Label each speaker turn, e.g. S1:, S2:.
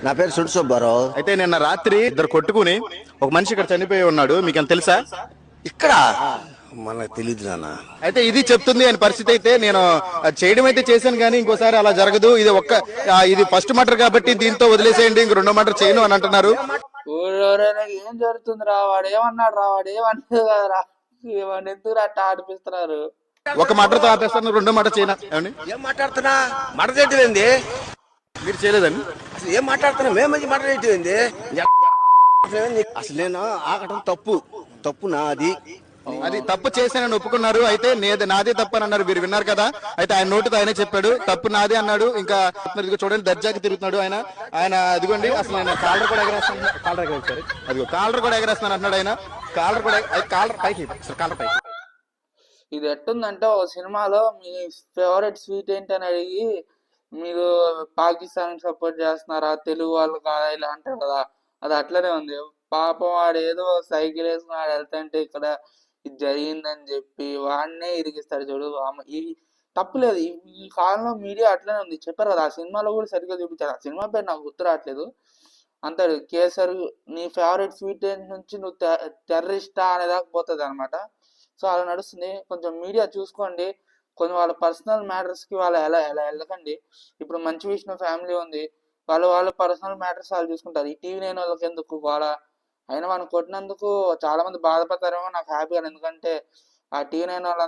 S1: నా పేరు సుడి సుబ్బారావు.
S2: అయితే నిన్న రాత్రి ఇద్దరు కొట్టుకుని ఒక మనిషి ఇక్కడ చనిపోయి ఉన్నాడు, మీకు తెలుసా?
S1: ఇక్కడ మనకు తెలియదు నాన్న.
S2: అయితే ఇది చెప్తుంది ఆయన పరిస్థితి. అయితే నేను చేయడం అయితే చేశాను కానీ ఇంకోసారి అలా జరగదు, ఇది ఇది ఫస్ట్ మర్డర్ కాబట్టి దీంతో వదిలేసేయండి, ఇంక రెండో మర్డర్ చేయను అని అంటున్నారు.
S3: ఏం జరుగుతుంది రా, వాడు ఏమన్నాడు రా, వాడు ఏమన్నాడు కదరా, వాడిని ఎందుకు అట్ట ఆడిపిస్తున్నారు?
S2: ఒక మర్డర్తో ఆపేస్తాను, రెండో మర్డర్ చేయనా? ఏమండి
S1: ఏం మాట్లాడుతున్నా? మర్డర్ చేయటం
S2: మీరు చేయలేదండి?
S1: అసలు ఏం మాట్లాడుతున్నా? మేము మర్డర్ చేయటం అసలు నేను ఆగటం తప్పు నాది.
S2: అది తప్పు చేశానని ఒప్పుకున్నారు. అయితే నాదే తప్పు అని అన్నారు, మీరు విన్నారు కదా. అయితే ఆయన నోటితో ఆయనే చెప్పాడు తప్పు నాదే అన్నాడు. ఇంకా చూడండి దర్జాకి తిరుగుతున్నాడు ఆయన. అదిగోండి అసలు ఆయన కాలర్ కూడా ఎగరేస్తాను, కాలర్ కూడా ఎగరేస్తాను అంటున్నాడు ఆయన. కాలర్ పైకి కాలర్ పైకి.
S3: ఇది ఎట్టుందంటే ఒక సినిమాలో మీ ఫేవరెట్ స్వీట్ ఏంటని అడిగి మీరు పాకిస్తాన్ సపోర్ట్ చేస్తున్నారా, తెలుగు వాళ్ళు కాదా ఇలా అంటారు కదా, అది అట్లనే ఉంది. పాపం వాడు ఏదో సైకిల్ వేసుకుని వాడు వెళ్తుంటే ఇక్కడ ఇది జరిగిందని చెప్పి వాడినే ఇరిగిస్తాడు చూడు. ఈ తప్పులేదు. ఈ కాలంలో మీడియా అట్లనే ఉంది. చెప్పారు కదా, ఆ సినిమాలో కూడా సరిగ్గా చూపించారు. ఆ సినిమా పేరు నాకు గుర్తు రావట్లేదు. అంటాడు కేసర్ నీ ఫేవరెట్ స్వీట్ నుంచి నువ్వు టెర్రరిస్టా అనేదాకా పోతుంది అనమాట. సో అలా నడుస్తుంది. కొంచెం మీడియా చూసుకోండి, కొంచెం వాళ్ళ పర్సనల్ మ్యాటర్స్కి వాళ్ళు ఎలా వెళ్ళకండి. ఇప్పుడు మంచి విష్ణు ఫ్యామిలీ ఉంది, వాళ్ళ పర్సనల్ మ్యాటర్స్ వాళ్ళు చూసుకుంటారు. ఈ టీవీ నేను వాళ్ళకి ఎందుకు గోళ? అయినా మనం కొట్టినందుకు చాలా మంది బాధపడతారేమో, నాకు హ్యాపీగా. ఎందుకంటే ఆ టీవీ నేను వాళ్ళ